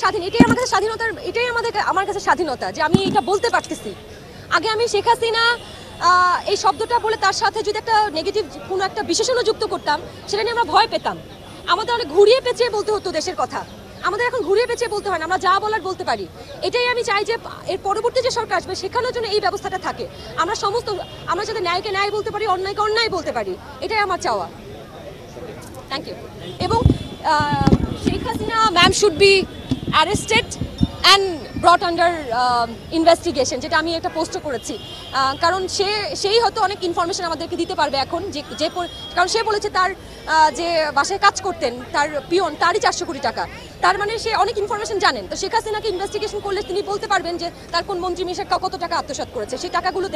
স্বাধীন, এটাই আমার কাছে স্বাধীনতা যে আমি এটা বলতে পারতেছি। আগে আমি শেখ হাসিনা এই শব্দটা বলে তার সাথে যদি একটা নেগেটিভ কোনো একটা বিশেষণ যুক্ত করতাম, সেটা নিয়ে আমরা ভয় পেতাম। আমাদের অনেক ঘুরিয়ে পেঁচিয়ে বলতে হতো দেশের কথা, আমাদের এখন ঘুরিয়ে পেঁচিয়ে বলতে হয় না, আমরা যা বলার বলতে পারি। এটাই আমি চাই যে এর পরবর্তী যে সরকার আসবে সেখানেও যেন এই ব্যবস্থাটা থাকে। আমরা যাতে ন্যায়কে ন্যায় বলতে পারি, অন্যায়কে অন্যায় বলতে পারি, এটাই আমার চাওয়া। Thank you. এবং Sheikh Hasina ma'am should be arrested and brought under investigation, যেটা আমি একটা পোস্টও করেছি। কারণ সেই হয়তো অনেক ইনফরমেশন আমাদেরকে দিতে পারবে এখন, কারণ সে বলেছে তার যে বাসায় কাজ করতেন তার পিয়ন, তারই 400 কোটি টাকা। তার মানে সে অনেক ইনফরমেশন জানেন। তো শেখ হাসিনাকে ইনভেস্টিগেশন করলে তিনি বলতে পারবেন যে তার কোন মন্ত্রী মিশা কত টাকা আত্মসাৎ করেছে। সেই টাকাগুলো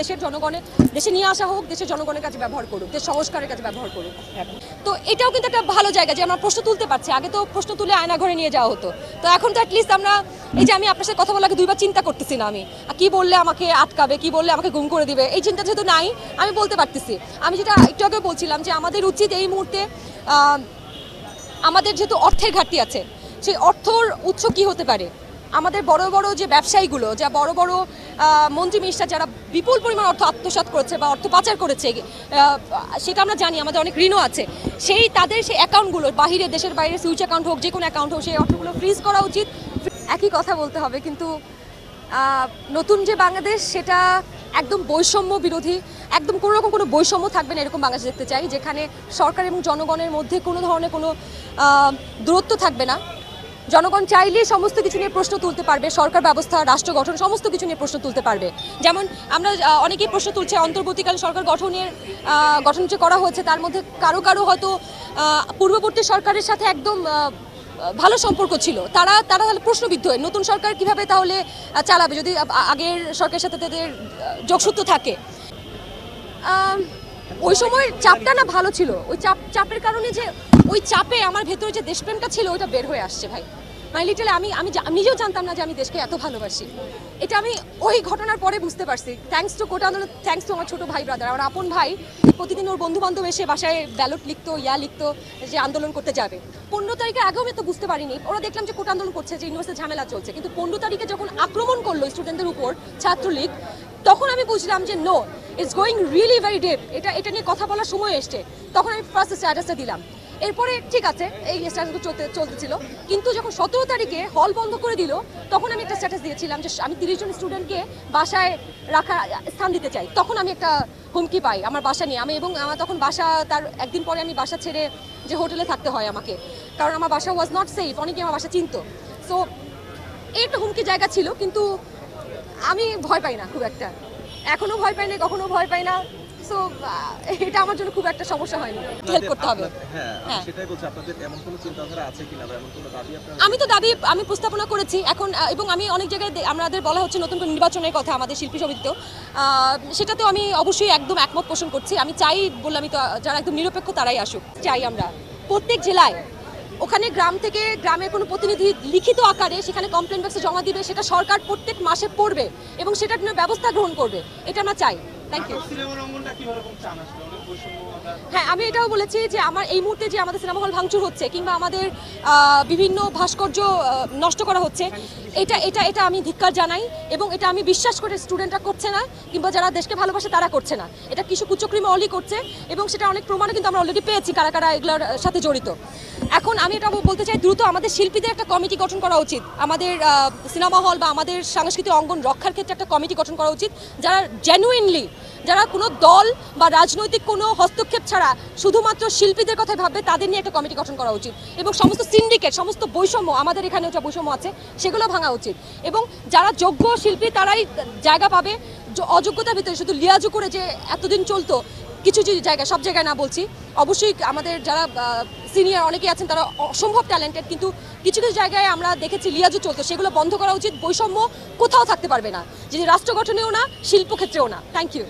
দেশে নিয়ে আসা হোক, দেশের জনগণের কাছে ব্যবহার করুক, দেশ সংস্কারের কাছে ব্যবহার করুক। তো এটাও কিন্তু একটা ভালো জায়গা যে আমরা প্রশ্ন তুলতে পারছি। আগে তো প্রশ্ন তুলে আয়না ঘরে নিয়ে যাওয়া হতো, তো এখন তো অ্যাটলিস্ট আমরা এই যে আমি আপনার সাথে কথা বলাকে দুইবার চিন্তা করতেছি না, আমি কি বললে আমাকে আটকাবে, কি বললে আমাকে গুম করে দিবে, এই চিন্তা যেহেতু নাই, আমি বলতে পারতেছি। আমি যেটা একটু আগে বলছিলাম যে আমাদের উচিত এই মুহূর্তে, আমাদের যেহেতু অর্থের ঘাটতি আছে, সেই অর্থর উৎস কি হতে পারে। আমাদের বড় বড় যে ব্যবসায়ীগুলো, যা বড় বড় মন্ত্রী মিনিস্টার যারা বিপুল পরিমাণ অর্থ আত্মসাৎ করেছে বা অর্থ পাচার করেছে, সেটা আমরা জানি, আমাদের অনেক ঋণও আছে। তাদের সেই অ্যাকাউন্টগুলো বাহিরে, দেশের বাইরে সুইচ অ্যাকাউন্ট হোক, যে কোনো অ্যাকাউন্ট হোক, সেই অর্থগুলো ফ্রিজ করা উচিত। একই কথা বলতে হবে, কিন্তু নতুন যে বাংলাদেশ সেটা একদম বৈষম্য বিরোধী, একদম কোনো রকম কোনো বৈষম্য থাকবে না এরকম বাংলাদেশ দেখতে চাই, যেখানে সরকার এবং জনগণের মধ্যে কোনো ধরনের কোনো দূরত্ব থাকবে না। জনগণ চাইলেই সমস্ত কিছু নিয়ে প্রশ্ন তুলতে পারবে, সরকার ব্যবস্থা, রাষ্ট্র গঠন, সমস্ত কিছু নিয়ে প্রশ্ন তুলতে পারবে। যেমন আমরা অনেকেই প্রশ্ন তুলছে অন্তর্বর্তীকালীন সরকার গঠন যে করা হয়েছে, তার মধ্যে কারো কারো হয়তো পূর্ববর্তী সরকারের সাথে একদম ভালো সম্পর্ক ছিল, তারা তাহলে প্রশ্নবিদ্ধ হয় নতুন সরকার কিভাবে তাহলে চালাবে যদি আগের সরকারের সাথে তাদের যোগসূত্র থাকে। ওই সময়ের চাপটা না ভালো ছিল, ওই চাপের কারণে যে ওই চাপে আমার ভেতরে যে দেশপ্রেমটা ছিল ওইটা বের হয়ে আসছে ভাই। মানে লিটারালি আমি নিজেও জানতাম না যে আমি দেশকে এত ভালোবাসি। এটা আমি ওই ঘটনার পরে বুঝতে পারছি। থ্যাঙ্কস টু কোটা আন্দোলন, থ্যাঙ্কস টু আমার ছোটো ভাই ব্রাদার, আমার আপন ভাই। প্রতিদিন ওর বন্ধু বান্ধব এসে বাসায় ব্যালট লিখতো, লিখতো যে আন্দোলন করতে যাবে। 15 তারিখের আগেও আমি তো বুঝতে পারিনি, ওরা দেখলাম যে কোটা আন্দোলন করছে, যে ইউনিভার্সিটি ঝামেলা চলছে, কিন্তু 15 তারিখে যখন আক্রমণ করলো স্টুডেন্টদের উপর ছাত্রলীগ, তখন আমি বুঝলাম যে no, it's going really very deep, এটা নিয়ে কথা বলার সময় এসছে। তখন আমি ফার্স্ট স্ট্যাটাসটা দিলাম। এরপরে ঠিক আছে, এই স্ট্যাটাসগুলো চলতেছিল, কিন্তু যখন 17 তারিখে হল বন্ধ করে দিল, তখন আমি একটা স্ট্যাটাস দিয়েছিলাম যে আমি 30 জন স্টুডেন্টকে বাসায় রাখার স্থান দিতে চাই। তখন আমি একটা হুমকি পাই আমার বাসা নিয়ে, এবং আমার তখন বাসা, তার একদিন পরে আমি বাসা ছেড়ে যে হোটেলে থাকতে হয় আমাকে, কারণ আমার বাসা ওয়াজ নট সেফ, অনেকে আমার বাসা চিনতো। সো এই একটা হুমকি জায়গা ছিল, কিন্তু আমি ভয় পাই না খুব একটা, এখনও ভয় পাই না, কখনো ভয় পাই না। সো এটা আমার জন্য খুব একটা সমস্যা হয়নি। হেল্প করতে হবে। হ্যাঁ, সেটাই বলছি, আপনাদের এমন কোনো চিন্তাধারা আছে কিনা বা এমন কোনো দাবি আপনারা? আমি তো দাবি আমি প্রস্তাবনা করেছি এখন, এবং আমি অনেক জায়গায় আমাদের বলা হচ্ছে নতুন করে নির্বাচনের কথা আমাদের শিল্পী সমিতিতেও, সেটাতেও আমি অবশ্যই একদম একমত পোষণ করছি। আমি চাই, বললাম তো, যারা একদম নিরপেক্ষ তারাই আসুক। চাই আমরা প্রত্যেক জেলায়, ওখানে গ্রাম থেকে গ্রামের কোনো প্রতিনিধি লিখিত আকারে সেখানে কমপ্লেন বক্সে জমা দিবে, সেটা সরকার প্রত্যেক মাসে পড়বে এবং সেটার জন্য ব্যবস্থা গ্রহণ করবে, এটা আমরা চাই। Thank you. হ্যাঁ, আমি এটাও বলেছি যে আমার এই মুহূর্তে যে আমাদের সিনেমা হল ভাঙচুর হচ্ছে কিংবা আমাদের বিভিন্ন ভাস্কর্য নষ্ট করা হচ্ছে, এটা আমি ধিক্কার জানাই, এবং এটা আমি বিশ্বাস করে স্টুডেন্টরা করছে না, কিংবা যারা দেশকে ভালোবাসে তারা করছে না, এটা কিছু কুচক্রিমে অলি করছে, এবং সেটা অনেক প্রমাণও কিন্তু আমরা অলরেডি পেয়েছি কারা কারা এগুলোর সাথে জড়িত। এখন আমি এটা বলতে চাই, দ্রুত আমাদের শিল্পীদের একটা কমিটি গঠন করা উচিত, আমাদের সিনেমা হল বা আমাদের সাংস্কৃতিক অঙ্গন রক্ষার ক্ষেত্রে একটা কমিটি গঠন করা উচিত, যারা জেনুইনলি, যারা কোনো দল বা রাজনৈতিক কোনো হস্তক্ষেপ ছাড়া শুধুমাত্র শিল্পীদের কথাই ভাববে, তাদের নিয়ে একটা কমিটি গঠন করা উচিত, এবং সমস্ত সিন্ডিকেট, সমস্ত বৈষম্য, আমাদের এখানেও যা বৈষম্য আছে সেগুলো ভাঙা উচিত, এবং যারা যোগ্য শিল্পী তারাই জায়গা পাবে। অযোগ্যতার ভিতরে শুধু লিয়াজু করে যে এতদিন চলতো, কিছু জায়গায়, সব জায়গায় না বলছি, অবশ্যই আমাদের যারা সিনিয়র অনেকেই আছেন তারা অসম্ভব ট্যালেন্টেড, কিন্তু কিছু কিছু জায়গায় আমরা দেখেছি লিয়াজু চলতো, সেগুলো বন্ধ করা উচিত। বৈষম্য কোথাও থাকতে পারবে না, যদি রাষ্ট্র গঠনেও না, শিল্প ক্ষেত্রেও না। Thank you.